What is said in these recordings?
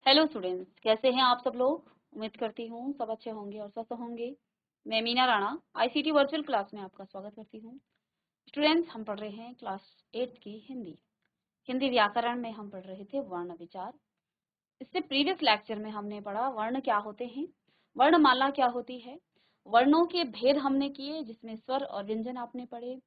Hello students, कैसे हैं आप सब लोग। उम्मीद करती हूँ सब अच्छे होंगे और स्वस्थ होंगे। मैं Meena Rana ICT virtual class में आपका स्वागत करती हूँ। स्टूडेंट्स, हम पढ़ रहे हैं क्लास 8 की हिंदी हिंदी व्याकरण में हम पढ़ रहे थे वर्ण विचार। इससे प्रीवियस लेक्चर में हमने पढ़ा वर्ण क्या होते हैं, वर्णमाला क्या होती है, वर्णों के भेद हमने किए जिसमें स्वर और व्यंजन आपने पढ़े,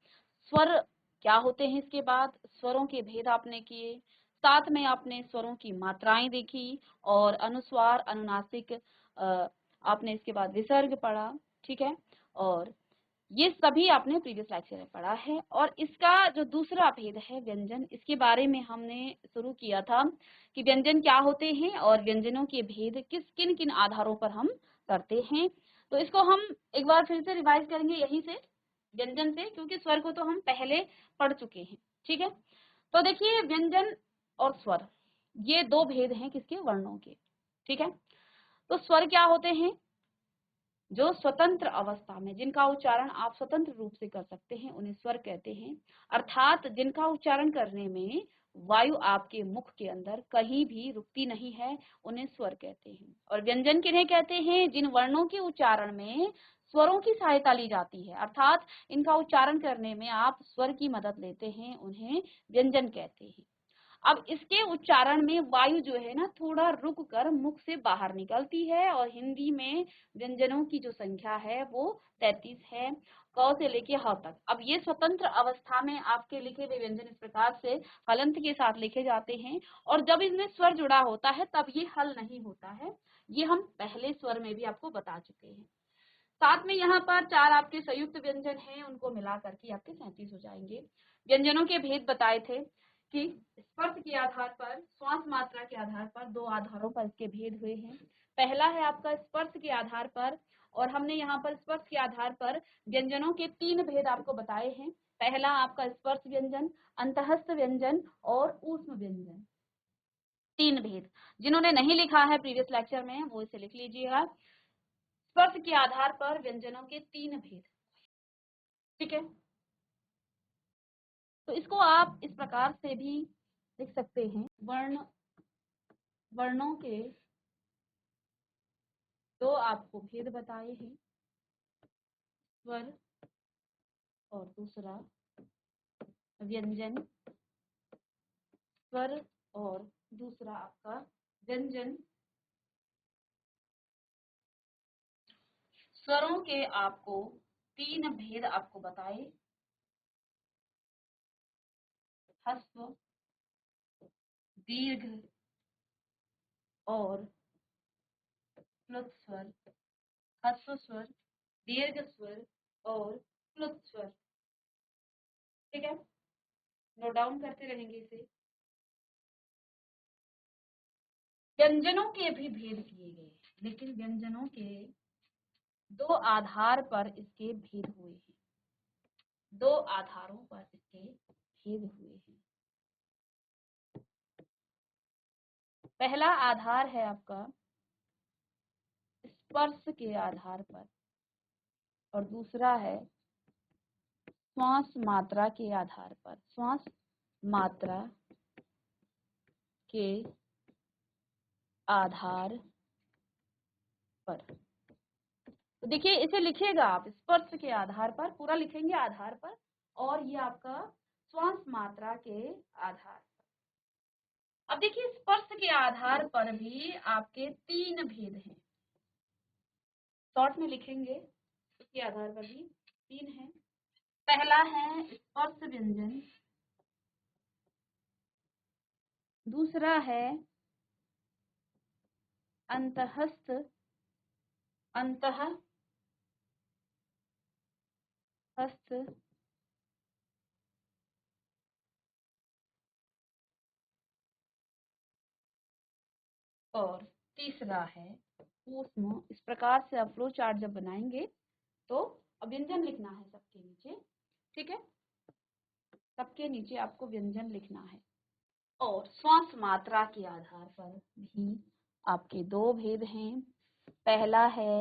स्वर क्या होते हैं, इसके बाद स्वरों के भेद आपने किए, साथ में आपने स्वरों की मात्राएं देखी और अनुस्वार अनुनासिक आपने इसके बाद विसर्ग पढ़ा। ठीक है, और ये सभी आपने प्रीवियस लेक्चर में पढ़ा है। और इसका जो दूसरा भेद है व्यंजन, इसके बारे में हमने शुरू किया था कि व्यंजन क्या होते हैं और व्यंजनों के भेद किन किन आधारों पर हम करते हैं। तो इसको हम एक बार फिर से रिवाइज करेंगे यहीं से, व्यंजन से, क्योंकि स्वर को तो हम पहले पढ़ चुके हैं। ठीक है, तो देखिए व्यंजन और स्वर ये दो भेद हैं किसके, वर्णों के। ठीक है, तो स्वर क्या होते हैं, जो स्वतंत्र अवस्था में जिनका उच्चारण आप स्वतंत्र रूप से कर सकते हैं उन्हें स्वर कहते हैं। अर्थात जिनका उच्चारण करने में वायु आपके मुख के अंदर कहीं भी रुकती नहीं है, उन्हें स्वर कहते हैं। और व्यंजन किन्हें कहते हैं, जिन वर्णों के उच्चारण में स्वरों की सहायता ली जाती है, अर्थात इनका उच्चारण करने में आप स्वर की मदद लेते हैं, उन्हें व्यंजन कहते हैं। अब इसके उच्चारण में वायु जो है ना थोड़ा रुक कर मुख से बाहर निकलती है, और हिंदी में व्यंजनों की जो संख्या है वो 33 है, क से लेके ह तक। अब ये स्वतंत्र अवस्था में आपके लिखे हुए व्यंजन इस प्रकार से हलंत के साथ लिखे जाते हैं, और जब इसमें स्वर जुड़ा होता है तब ये हल नहीं होता है। ये हम पहले स्वर में भी आपको बता चुके हैं। साथ में यहाँ पर 4 आपके संयुक्त व्यंजन हैं, उनको मिला करके आपके 37 हो जाएंगे। व्यंजनों के भेद बताए थे कि स्पर्श के आधार पर, श्वास मात्रा के आधार पर, दो आधारों पर इसके भेद हुए हैं। पहला है आपका स्पर्श के आधार पर, और हमने यहाँ पर स्पर्श के आधार पर व्यंजनों के 3 भेद आपको बताए हैं। पहला आपका स्पर्श व्यंजन, अंतःस्थ व्यंजन और ऊष्म व्यंजन, 3 भेद। जिन्होंने नहीं लिखा है प्रीवियस लेक्चर में वो इसे लिख लीजिएगा। स्पर्श के आधार पर व्यंजनों के 3 भेद। ठीक है, तो इसको आप इस प्रकार से भी लिख सकते हैं, वर्णों के दो आपको भेद बताए हैं, स्वर और दूसरा व्यंजन, स्वर और दूसरा आपका व्यंजन। स्वरों के आपको 3 भेद आपको बताए, ह्रस्व, दीर्घ और प्लुत स्वर, ह्रस्व स्वर, दीर्घ स्वर और प्लुत स्वर। ठीक है, नोट डाउन करते रहेंगे इसे। व्यंजनों के भी भेद किए गए, लेकिन व्यंजनों के दो आधार पर इसके भेद हुए हैं, दो आधारों पर इसके भेद हुए हैं। पहला आधार है आपका स्पर्श के आधार पर, और दूसरा है श्वास मात्रा के आधार पर, श्वास मात्रा के आधार पर। तो देखिए इसे लिखिएगा आप, स्पर्श के आधार पर पूरा लिखेंगे, आधार पर, और ये आपका श्वास मात्रा के आधार पर। अब देखिए स्पर्श के आधार पर भी आपके 3 भेद हैं, शॉर्ट में लिखेंगे, इसके आधार पर भी 3 हैं। पहला है स्पर्श व्यंजन, दूसरा है अंतःस्थ अंतःस्थ और तीसरा है ऊष्म। इस प्रकार से आप फ्लो चार्ट जब बनाएंगे तो व्यंजन लिखना है सबके नीचे। ठीक है, सबके नीचे आपको व्यंजन लिखना है। और श्वास मात्रा के आधार पर भी आपके 2 भेद हैं। पहला है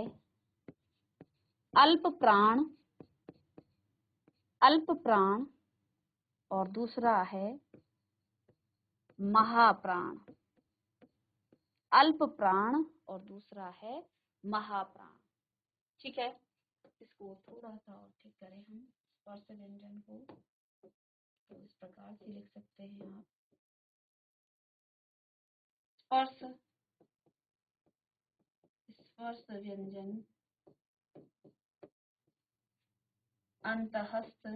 अल्प प्राण, अल्प प्राण, और दूसरा है महाप्राण। अल्प प्राण और दूसरा है महाप्राण। ठीक है, इसको थोड़ा सा और ठीक करें हम स्पर्श व्यंजन को, तो इस प्रकार से लिख सकते हैं आप। स्पर्श स्पर्श व्यंजन अंतःस्थ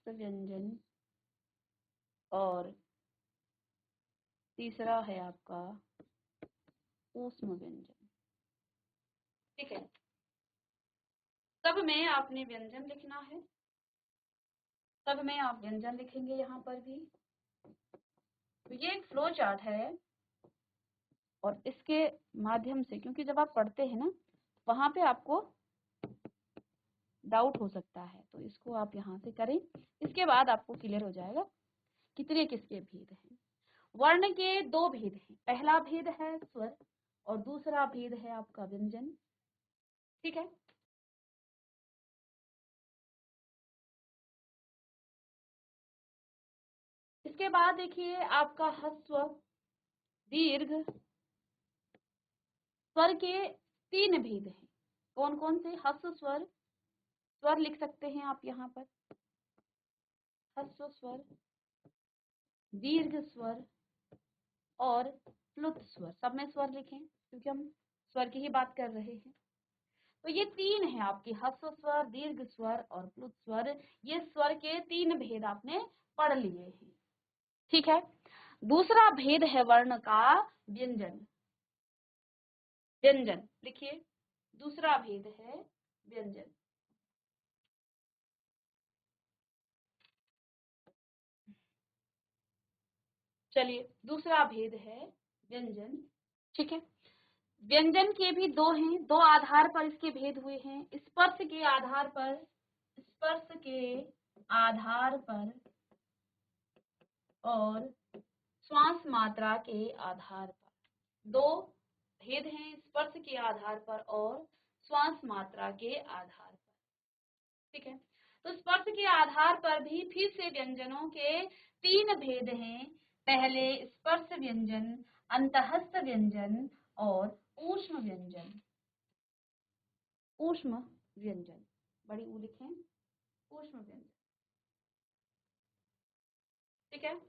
व्यंजन, और तीसरा है आपका ऊष्म व्यंजन। ठीक है, सब में आपने व्यंजन लिखना है, सब में आप व्यंजन लिखेंगे यहाँ पर भी। तो ये एक फ्लो चार्ट है, और इसके माध्यम से, क्योंकि जब आप पढ़ते हैं ना वहां पे आपको डाउट हो सकता है, तो इसको आप यहाँ से करें, इसके बाद आपको क्लियर हो जाएगा कितने किसके भेद हैं। वर्ण के दो भेद हैं, पहला भेद है स्वर और दूसरा भेद है आपका व्यंजन। ठीक है, इसके बाद देखिए आपका ह्रस्व दीर्घ स्वर के तीन भेद हैं। कौन कौन से? ह्रस्व स्वर, स्वर लिख सकते हैं आप यहाँ पर, ह्रस्व स्वर, दीर्घ स्वर और प्लुत स्वर। सब में स्वर लिखें क्योंकि हम स्वर की ही बात कर रहे हैं। तो ये तीन है आपके, ह्रस्व स्वर, दीर्घ स्वर और प्लुत स्वर। ये स्वर के तीन भेद आपने पढ़ लिए हैं। ठीक है, दूसरा भेद है वर्ण का व्यंजन। व्यंजन लिखिए, दूसरा भेद है व्यंजन। चलिए, दूसरा भेद है व्यंजन। ठीक है, व्यंजन के भी दो हैं, दो आधार पर इसके भेद हुए हैं। स्पर्श के आधार पर, स्पर्श के आधार पर और श्वास मात्रा के आधार पर। दो भेद हैं, स्पर्श के आधार पर और श्वास मात्रा के आधार पर। ठीक है, तो स्पर्श के आधार पर भी फिर से व्यंजनों के तीन भेद हैं। पहले स्पर्श व्यंजन, अंतःस्थ व्यंजन और ऊष्म व्यंजन। ऊष्म व्यंजन, बड़ी ऊ लिखें, ऊष्म व्यंजन। ठीक है,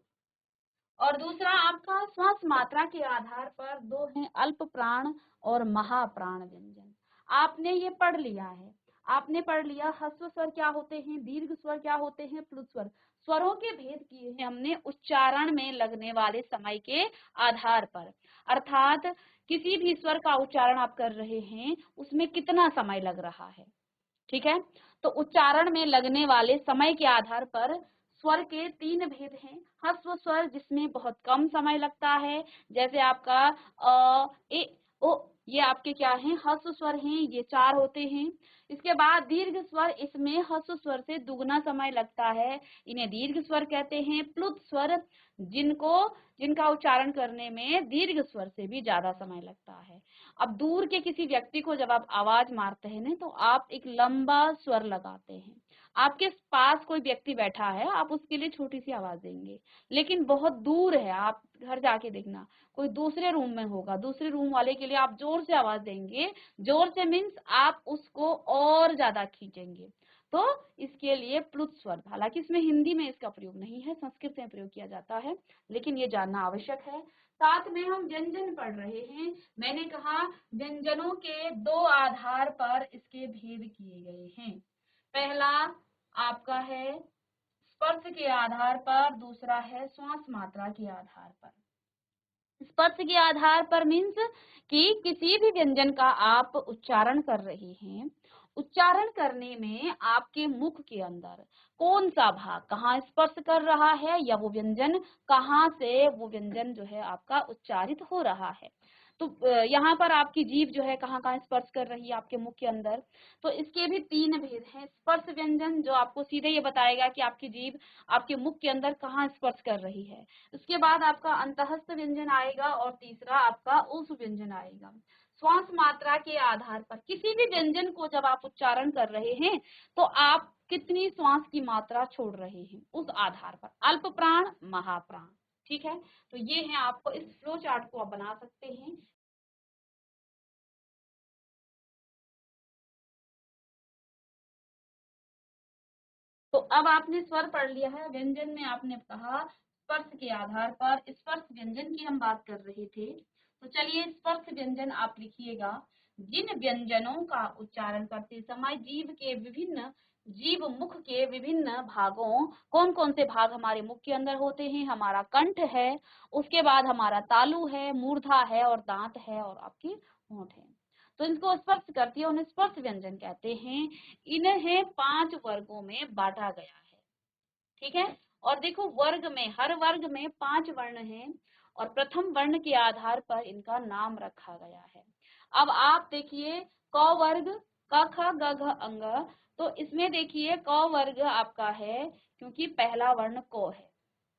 और दूसरा आपका श्वास मात्रा के आधार पर दो हैं, अल्प प्राण और महाप्राण व्यंजन। आपने ये पढ़ लिया है, आपने पढ़ लिया ह्रस्व स्वर क्या होते हैं, दीर्घ स्वर क्या होते हैं, प्लुत स्वर। स्वरों के भेद किए हैं हमने उच्चारण में लगने वाले समय के आधार पर, अर्थात किसी भी स्वर का उच्चारण आप कर रहे हैं उसमें कितना समय लग रहा है। ठीक है, तो उच्चारण में लगने वाले समय के आधार पर स्वर के तीन भेद हैं। ह्रस्व स्वर जिसमें बहुत कम समय लगता है, जैसे आपका ए ओ, ये आपके क्या हैं, ह्रस्व स्वर हैं, ये चार होते हैं। इसके बाद दीर्घ स्वर, इसमें ह्रस्व स्वर से दुगना समय लगता है, इन्हें दीर्घ स्वर कहते हैं। प्लुत स्वर जिनका उच्चारण करने में दीर्घ स्वर से भी ज्यादा समय लगता है। अब दूर के किसी व्यक्ति को जब आप आवाज मारते हैं ना, तो आप एक लंबा स्वर लगाते हैं। आपके पास कोई व्यक्ति बैठा है, आप उसके लिए छोटी सी आवाज देंगे, लेकिन बहुत दूर है, आप घर जाके देखना कोई दूसरे रूम में होगा, दूसरे रूम वाले के लिए आप जोर से आवाज देंगे। जोर से मीन्स आप उसको और ज्यादा खींचेंगे, तो इसके लिए प्लुत स्वर। हालांकि इसमें हिंदी में इसका प्रयोग नहीं है, संस्कृत में प्रयोग किया जाता है, लेकिन ये जानना आवश्यक है। साथ में हम व्यंजन पढ़ रहे हैं। मैंने कहा व्यंजनों के दो आधार पर इसके भेद किए गए हैं। पहला आपका है स्पर्श के आधार पर, दूसरा है श्वास मात्रा के आधार पर। स्पर्श के आधार पर मीन्स कि किसी भी व्यंजन का आप उच्चारण कर रहे हैं, उच्चारण करने में आपके मुख के अंदर कौन सा भाग कहाँ स्पर्श कर रहा है, या वो व्यंजन कहाँ से वो व्यंजन जो है आपका उच्चारित हो रहा है। तो यहाँ पर आपकी जीभ जो है कहाँ कहाँ स्पर्श कर रही है आपके मुख के अंदर। तो इसके भी तीन भेद हैं। स्पर्श व्यंजन जो आपको सीधे ये बताएगा कि आपकी जीभ आपके मुख के अंदर कहाँ स्पर्श कर रही है। उसके बाद आपका अंतःस्थ व्यंजन आएगा और तीसरा आपका ऊष्म व्यंजन आएगा। श्वास मात्रा के आधार पर किसी भी व्यंजन को जब आप उच्चारण कर रहे हैं तो आप कितनी श्वास की मात्रा छोड़ रहे हैं, उस आधार पर अल्प प्राण, महाप्राण। ठीक है, तो ये है, आपको इस फ्लो चार्ट को आप बना सकते हैं। तो अब आपने स्वर पढ़ लिया है। व्यंजन में आपने कहा स्पर्श के आधार पर, स्पर्श व्यंजन की हम बात कर रहे थे। तो चलिए स्पर्श व्यंजन आप लिखिएगा। जिन व्यंजनों का उच्चारण करते समय जीव मुख के विभिन्न भागों, कौन कौन से भाग हमारे मुख के अंदर होते हैं? हमारा कंठ है, उसके बाद हमारा तालु है, मूर्धा है और दांत है और आपकी होंठ है। तो इनको स्पर्श करती है, उन्हें स्पर्श व्यंजन कहते हैं। इन्हें 5 वर्गों में बांटा गया है। ठीक है, और देखो वर्ग में, हर वर्ग में 5 वर्ण हैं और प्रथम वर्ण के आधार पर इनका नाम रखा गया है। अब आप देखिए क वर्ग, क ख ग घ अंग, तो इसमें देखिए क वर्ग आपका है क्योंकि पहला वर्ण क है।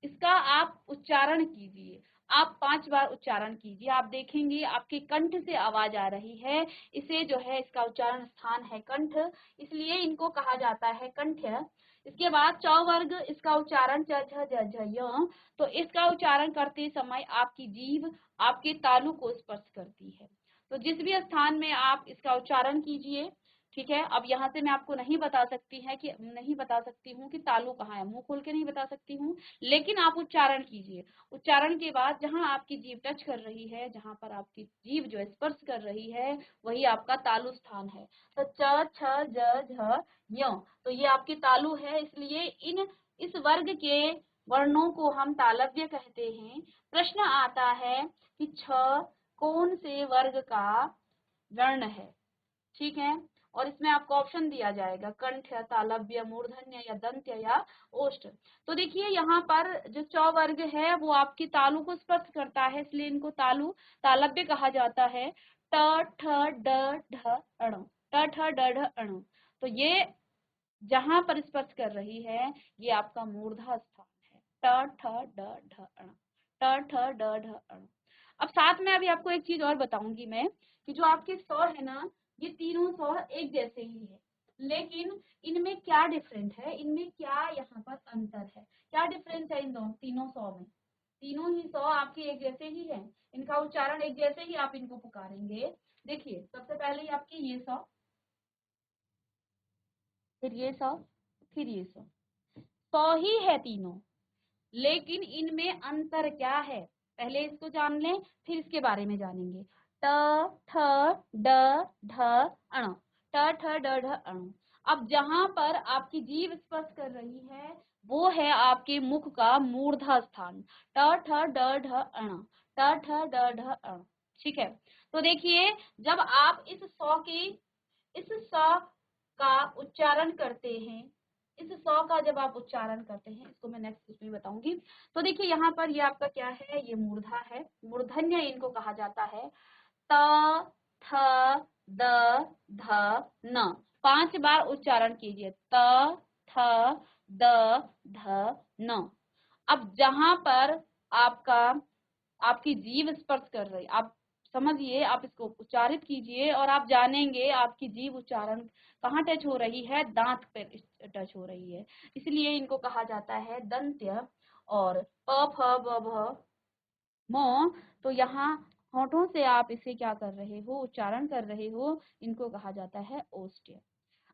इसका आप उच्चारण कीजिए, आप 5 बार उच्चारण कीजिए, आप देखेंगे आपके कंठ से आवाज आ रही है। इसे जो है, इसका उच्चारण स्थान है कंठ, इसलिए इनको कहा जाता है कंठ्य। इसके बाद च वर्ग, इसका उच्चारण च छ ज झ य, तो इसका उच्चारण करते समय आपकी जीभ आपके तालु को स्पर्श करती है। तो जिस भी स्थान में आप इसका उच्चारण कीजिए। ठीक है, अब यहाँ से मैं आपको नहीं बता सकती हूँ कि तालु कहाँ है, मुंह खोल के नहीं बता सकती हूँ, लेकिन आप उच्चारण कीजिए। उच्चारण के बाद जहाँ आपकी जीभ टच कर रही है, जहाँ पर आपकी जीभ जो है स्पर्श कर रही है, वही आपका तालु स्थान है। तो च छ ज झ य, तो ये आपकी तालु है, इसलिए इस वर्ग के वर्णों को हम तालव्य कहते हैं। प्रश्न आता है कि छ कौन से वर्ग का वर्ण है? ठीक है, और इसमें आपको ऑप्शन दिया जाएगा कंठ या तालव्य, मूर्धन्य या दंत्य या ओष्ठ। तो देखिए यहाँ पर जो च वर्ग है वो आपकी तालु को स्पर्श करता है, इसलिए इनको तालव्य कहा जाता है। ट ठ ड ढ अण, ट ठ ड ढ अण, तो ये जहां पर स्पर्श कर रही है ये आपका मूर्धा स्थान है। ट ठ ड ढ अण, ट ठ ड ढ अण। अब साथ में अभी आपको एक चीज और बताऊंगी मैं, कि जो आपके स्वर है ना, ये तीनों स्वर एक जैसे ही है, लेकिन इनमें क्या डिफरेंट है, इनमें क्या यहाँ पर अंतर है, क्या डिफरेंस है इन दोनों तीनों स्वर में? तीनों ही स्वर आपके एक जैसे ही है, इनका उच्चारण एक जैसे ही आप इनको पुकारेंगे। देखिए सबसे पहले आपकी ये स्वर, फिर ये स्वर, फिर ये स्वर, सौ ही है तीनों, लेकिन इनमें अंतर क्या है? पहले इसको जान लें, फिर इसके बारे में जानेंगे। ट ठ ड ढ अण, ट ठ ड ढ अण। अब जहां पर आपकी जीभ स्पर्श कर रही है वो है आपके मुख का मूर्धा स्थान। ट ठ ड ढ अण, ट ठ ड ढ अण। ठीक है, तो देखिए जब आप इस स का उच्चारण करते हैं, इस सौ का जब आप उच्चारण करते हैं, इसको मैं नेक्स्ट उसमें बताऊंगी। तो देखिए यहाँ पर ये आपका क्या है, ये मूर्धा है, मूर्धन्य इनको कहा जाता है। त थ द ध न, 5 बार उच्चारण कीजिए, त थ द ध न। अब जहां पर आपका आपकी जीभ स्पर्श कर रही, आप समझिए, आप इसको उच्चारित कीजिए और आप जानेंगे आपकी जीभ उच्चारण कहाँ टच हो रही है, दांत पे टच हो रही है, इसलिए इनको कहा जाता है दंत्य। और प फ ब भ म, तो यहाँ होठों से आप इसे क्या कर रहे हो, उच्चारण कर रहे हो, इनको कहा जाता है ओष्ठ्य।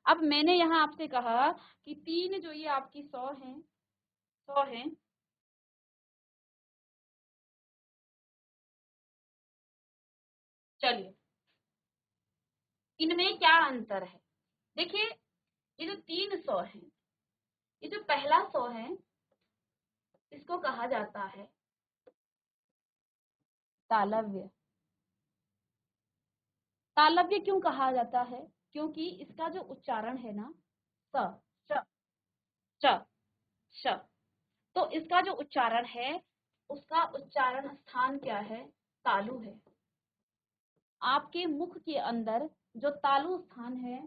अब मैंने यहाँ आपसे कहा कि 3 जो ये आपकी सौ हैं, चलिए इनमें क्या अंतर है? देखिए ये जो 3 सौ हैं, ये जो पहला सौ है इसको कहा जाता है तालव्य। तालव्य क्यों कहा जाता है? क्योंकि इसका जो उच्चारण है ना, स श श श, तो इसका जो उच्चारण है उसका उच्चारण स्थान क्या है? तालु है। आपके मुख के अंदर जो तालु स्थान है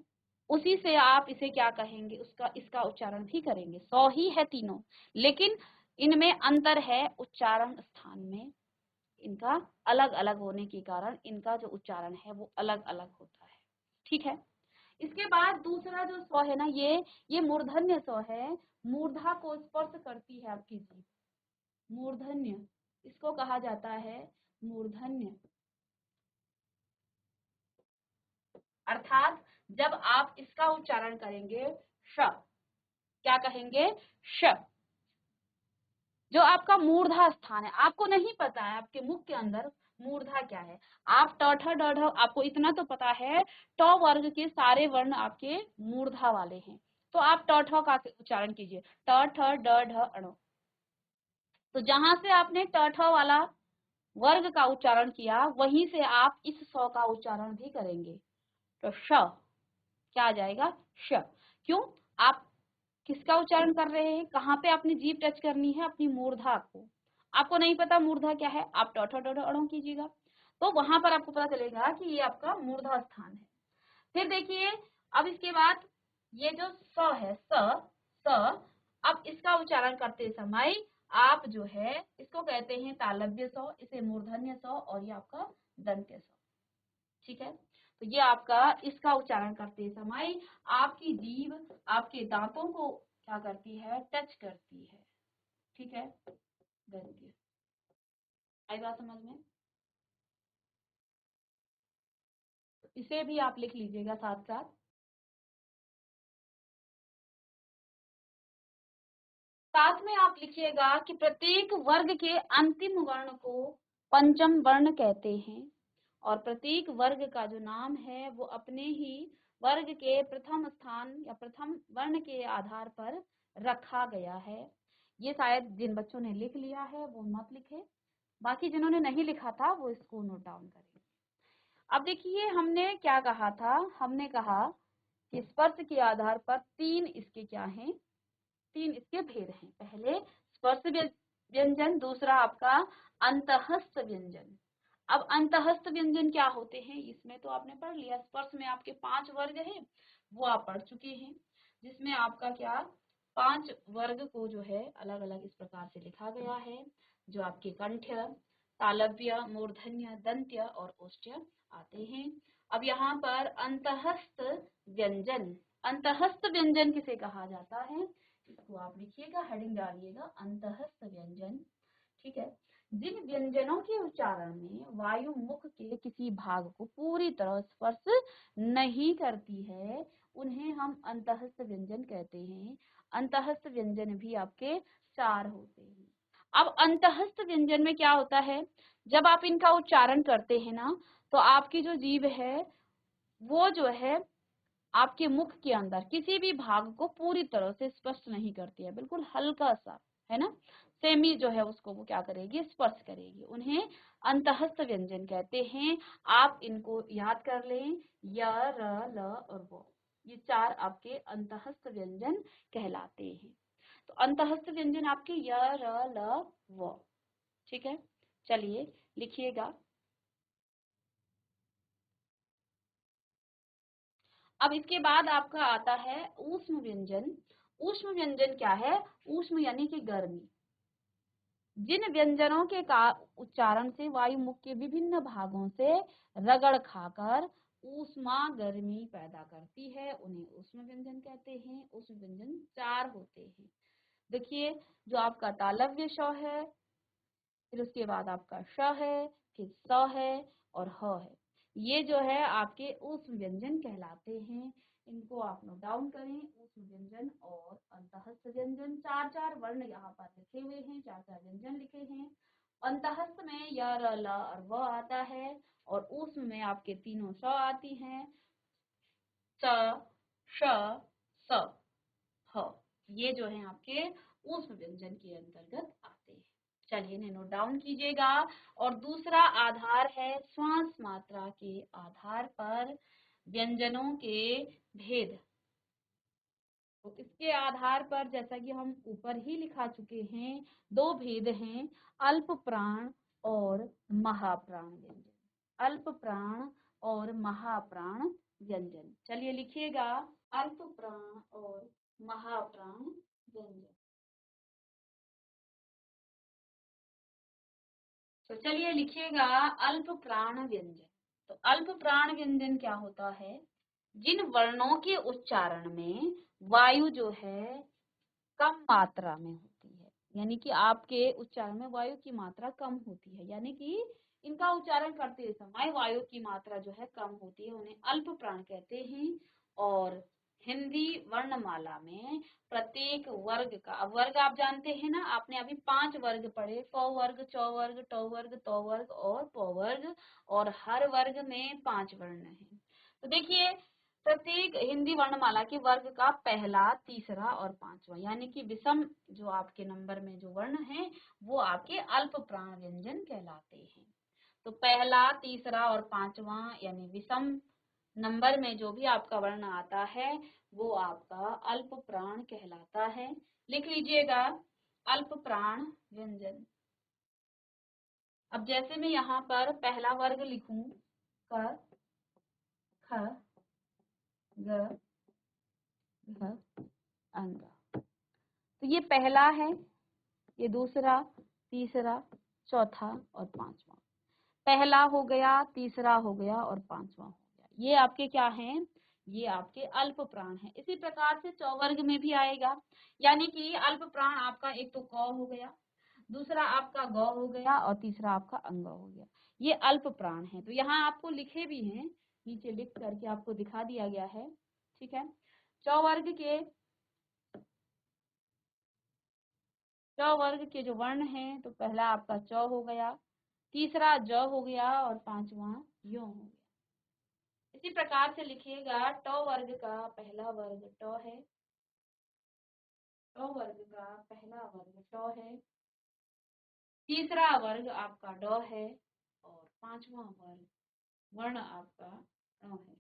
उसी से आप इसे क्या कहेंगे, उसका इसका उच्चारण भी करेंगे। सौ ही है तीनों, लेकिन इनमें अंतर है उच्चारण स्थान में, इनका अलग अलग होने के कारण इनका जो उच्चारण है वो अलग अलग होता है। ठीक है, इसके बाद दूसरा जो स्व है ना, ये मूर्धन्य स्व है, मूर्धा को स्पर्श करती है आपकी जीभ। मूर्धन्य, इसको कहा जाता है मूर्धन्य। अर्थात जब आप इसका उच्चारण करेंगे श, क्या कहेंगे, श, जो आपका मूर्धा स्थान है, आपको नहीं पता है आपके मुख के अंदर मूर्धा क्या है। आप ट ठ ड ढ, आपको इतना तो पता है ट वर्ग के सारे वर्ण आपके मूर्धा वाले हैं, तो आप ट ठ का उच्चारण कीजिए, ट ठ ड ढ अण। तो जहां से आपने ट ठ वाला वर्ग का उच्चारण किया, वहीं से आप इस स का उच्चारण भी करेंगे। तो श क्या आ जाएगा, श। क्यों, आप किसका उच्चारण कर रहे हैं, कहाँ पे आपने जीभ टच करनी है, अपनी मूर्धा को। आपको नहीं पता मूर्धा क्या है, आप ट ठ ड ढ अणो कीजिएगा, तो वहां पर आपको पता चलेगा कि ये आपका मूर्धा स्थान है। फिर देखिए, अब इसके बाद ये जो स है, स, अब इसका उच्चारण करते समय आप जो है इसको कहते हैं तालव्य स, इसे मूर्धन्य स, और ये आपका दंत्य स। ठीक है, तो ये आपका इसका उच्चारण करते समय आपकी जीभ आपके दांतों को क्या करती है, टच करती है। ठीक है, दंत्य। आई बात समझ में, इसे भी आप लिख लीजिएगा साथ साथ। साथ में आप लिखिएगा कि प्रत्येक वर्ग के अंतिम वर्ण को पंचम वर्ण कहते हैं, और प्रत्येक वर्ग का जो नाम है वो अपने ही वर्ग के प्रथम स्थान या प्रथम वर्ण के आधार पर रखा गया है। ये शायद जिन बच्चों ने लिख लिया है वो मत लिखे, बाकी जिन्होंने नहीं लिखा था वो इसको नोट डाउन करें। अब देखिए, हमने क्या कहा था, हमने कहा कि स्पर्श के आधार पर तीन इसके क्या हैं, तीन इसके भेद हैं। पहले स्पर्श व्यंजन, दूसरा आपका अंतःस्थ व्यंजन। अब अंतःस्थ व्यंजन क्या होते हैं, इसमें तो आपने पढ़ लिया, स्पर्श में आपके 5 वर्ग हैं, वो आप पढ़ चुके हैं, जिसमें आपका क्या 5 वर्ग को जो है अलग अलग इस प्रकार से लिखा गया है, जो आपके कंठ्य, तालव्य, मूर्धन्य, दंत्य और ओष्ठ्य आते हैं। अब यहाँ पर अंतःस्थ व्यंजन, अंतःस्थ व्यंजन किसे कहा जाता है, इसको आप लिखिएगा, हेडिंग डालिएगा, अंतःस्थ व्यंजन। ठीक है, जिन व्यंजनों के उच्चारण में वायु मुख के किसी भाग को पूरी तरह स्पर्श नहीं करती है, उन्हें हम अंतःस्थ व्यंजन कहते हैं। अंतःस्थ व्यंजन भी आपके 4 होते हैं। अब अंतःस्थ व्यंजन में क्या होता है, जब आप इनका उच्चारण करते हैं ना, तो आपकी जो जीभ है वो जो है आपके मुख के अंदर किसी भी भाग को पूरी तरह से स्पर्श नहीं करती है, बिल्कुल हल्का सा, है ना, सेमी जो है उसको वो क्या करेगी, स्पर्श करेगी। उन्हें अंतःस्थ व्यंजन कहते हैं। आप इनको याद कर लें, य, र, ल और वो, ये 4 आपके अंतःस्थ व्यंजन कहलाते हैं। तो अंतःस्थ व्यंजन आपके य, र, ल, व। ठीक है, चलिए लिखिएगा। अब इसके बाद आपका आता है ऊष्म व्यंजन। ऊष्म व्यंजन क्या है, ऊष्म यानी कि गर्मी। जिन व्यंजनों के का उच्चारण से वायु मुख के विभिन्न भागों से रगड़ खाकर ऊष्मा गर्मी पैदा करती है, उन्हें ऊष्म व्यंजन कहते हैं। ऊष्म व्यंजन 4 होते हैं। देखिए, जो आपका तालव्य श है, फिर उसके बाद आपका श है, फिर स है और ह है, ये जो है आपके ऊष्म व्यंजन कहलाते हैं। इनको आप नोट डाउन करें, ऊष्म व्यंजन और अंतःस्थ व्यंजन, 4-4 वर्ण यहाँ पर लिखे हुए हैं, 4-4 व्यंजन लिखे हैं। अंतःस्थ में य, र, ल और व आता है, और ऊष्म में आपके तीनों स आती हैं, स, श, स, ह। ये जो है आपके ऊष्म व्यंजन के अंतर्गत आते हैं। चलिए इन्हें नोट डाउन कीजिएगा। और दूसरा आधार है श्वास मात्रा के आधार पर व्यंजनों के भेद। तो इसके आधार पर, जैसा कि हम ऊपर ही लिखा चुके हैं, 2 भेद हैं, अल्प प्राण और महाप्राण व्यंजन। अल्प प्राण और महाप्राण व्यंजन, चलिए लिखिएगा, अल्प प्राण और महाप्राण व्यंजन। तो चलिए लिखिएगा अल्प प्राण व्यंजन। तो अल्प प्राण व्यंजन क्या होता है, जिन वर्णों के उच्चारण में वायु जो है कम मात्रा में होती है, यानी कि आपके उच्चारण में वायु की मात्रा कम होती है, यानी कि इनका उच्चारण करते समय वायु की मात्रा जो है कम होती है, उन्हें अल्प प्राण कहते हैं। और हिंदी वर्णमाला में प्रत्येक वर्ग का, अब वर्ग आप जानते हैं ना, आपने अभी 5 वर्ग पढ़े, क वर्ग, च वर्ग, ट वर्ग, त वर्ग और प वर्ग, और हर वर्ग में 5 वर्ण हैं। तो देखिए, प्रत्येक हिंदी वर्णमाला के वर्ग का पहला, तीसरा और पांचवा, यानी कि विषम जो आपके नंबर में जो वर्ण हैं वो आपके अल्प प्राण व्यंजन कहलाते हैं। तो पहला, तीसरा और पांचवा यानी विषम नंबर में जो भी आपका वर्ण आता है वो आपका अल्प प्राण कहलाता है। लिख लीजिएगा अल्प प्राण व्यंजन। अब जैसे मैं यहाँ पर पहला वर्ग लिखूं, क, ख, ग, घ, अंग। तो ये पहला है, ये दूसरा, तीसरा, चौथा और पांचवा। पहला हो गया, तीसरा हो गया और पांचवा हो गया। ये आपके क्या हैं? ये आपके अल्प प्राण हैं। इसी प्रकार से चौवर्ग में भी आएगा, यानी कि अल्प प्राण आपका एक तो क हो गया, दूसरा आपका ग हो गया और तीसरा आपका अंग हो गया। ये अल्प प्राण है। तो यहाँ आपको लिखे भी हैं, नीचे लिख करके आपको दिखा दिया गया है। ठीक है, च वर्ग के जो वर्ण हैं, तो पहला आपका च हो गया, तीसरा ज हो गया और पांचवा य हो गया। इसी प्रकार से लिखिएगा, ट वर्ग का पहला वर्ग ट है, ट वर्ग का पहला वर्ग ट है, तीसरा वर्ग आपका ड है और पांचवा वर्ग वर्ण आपका ण है।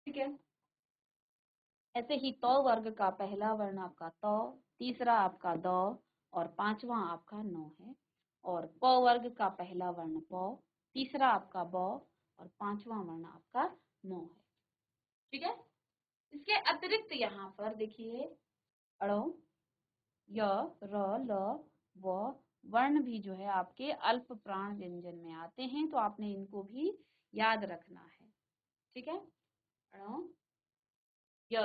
ठीक है, ऐसे ही त वर्ग का पहला वर्ण आपका त, तीसरा आपका द और पांचवा आपका न है। और प वर्ग का पहला वर्ण प, तीसरा आपका ब और पांचवा वर्ण आपका न है। ठीक है, इसके अतिरिक्त यहाँ पर देखिए अणो, य, र, ल, व वर्ण भी जो है आपके अल्प प्राण व्यंजन में आते हैं, तो आपने इनको भी याद रखना है। ठीक है, अणो, य,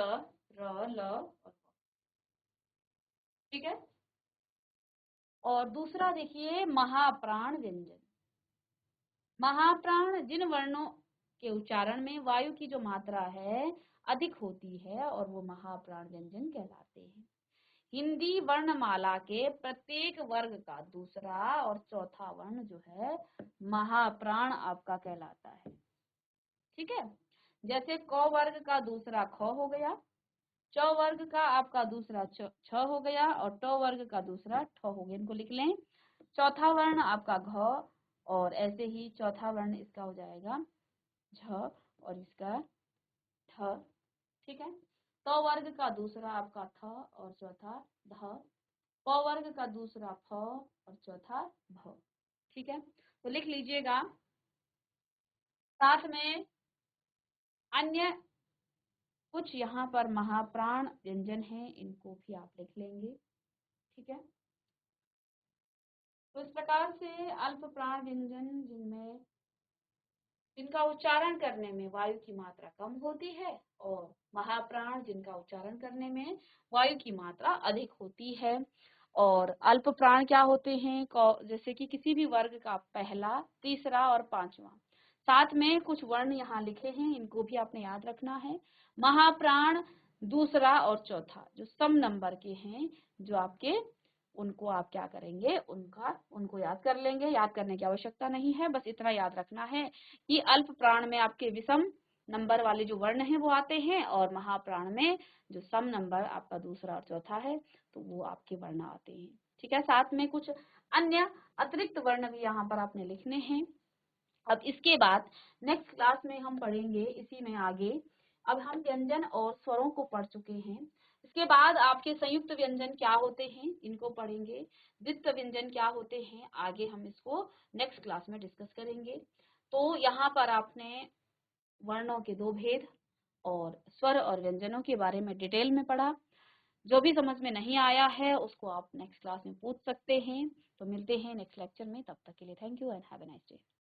र, ल और व। ठीक है, और दूसरा देखिए महाप्राण व्यंजन। महाप्राण जिन वर्णों के उच्चारण में वायु की जो मात्रा है अधिक होती है और वो महाप्राण व्यंजन कहलाते हैं। हिंदी वर्णमाला के प्रत्येक वर्ग का दूसरा और चौथा वर्ण जो है महाप्राण आपका कहलाता है। ठीक है, जैसे क वर्ग का दूसरा ख हो गया, च वर्ग का आपका दूसरा छ हो गया और ट वर्ग का दूसरा ठ हो गया। इनको लिख लें। चौथा वर्ण आपका घ और ऐसे ही चौथा वर्ण इसका हो जाएगा झ और इसका ठ। ठीक है, त वर्ग का दूसरा आपका थ और चौथा ध, प वर्ग का दूसरा फ और चौथा भ। ठीक है, तो लिख लीजिएगा। साथ में अन्य कुछ यहाँ पर महाप्राण व्यंजन हैं, इनको भी आप लिख लेंगे। ठीक है, तो इस प्रकार से अल्प प्राण व्यंजन जिनमें जिनका उच्चारण करने में वायु की मात्रा कम होती है और महाप्राण जिनका उच्चारण करने में वायु की मात्रा अधिक होती है। और अल्प प्राण क्या होते हैं? जैसे कि किसी भी वर्ग का पहला, तीसरा और पांचवा। साथ में कुछ वर्ण यहाँ लिखे हैं, इनको भी आपने याद रखना है। महाप्राण दूसरा और चौथा जो सम नंबर के हैं, जो आपके, उनको आप क्या करेंगे, उनको याद कर लेंगे। याद करने की आवश्यकता नहीं है, बस इतना याद रखना है कि अल्प प्राण में आपके विषम नंबर वाले जो वर्ण हैं वो आते हैं और महाप्राण में जो सम नंबर आपका दूसरा और चौथा है तो वो आपके वर्ण आते हैं। ठीक है, साथ में कुछ अन्य अतिरिक्त वर्ण भी यहाँ पर आपने लिखने हैं। अब इसके बाद नेक्स्ट क्लास में हम पढ़ेंगे इसी में आगे। अब हम व्यंजन और स्वरों को पढ़ चुके हैं। इसके बाद आपके संयुक्त व्यंजन क्या होते हैं इनको पढ़ेंगे। द्वित्व व्यंजन क्या होते हैं आगे हम इसको नेक्स्ट क्लास में डिस्कस करेंगे। तो यहाँ पर आपने वर्णों के दो भेद और स्वर और व्यंजनों के बारे में डिटेल में पढ़ा। जो भी समझ में नहीं आया है उसको आप नेक्स्ट क्लास में पूछ सकते हैं। तो मिलते हैं नेक्स्ट लेक्चर में, तब तक के लिए thank you and have a nice day.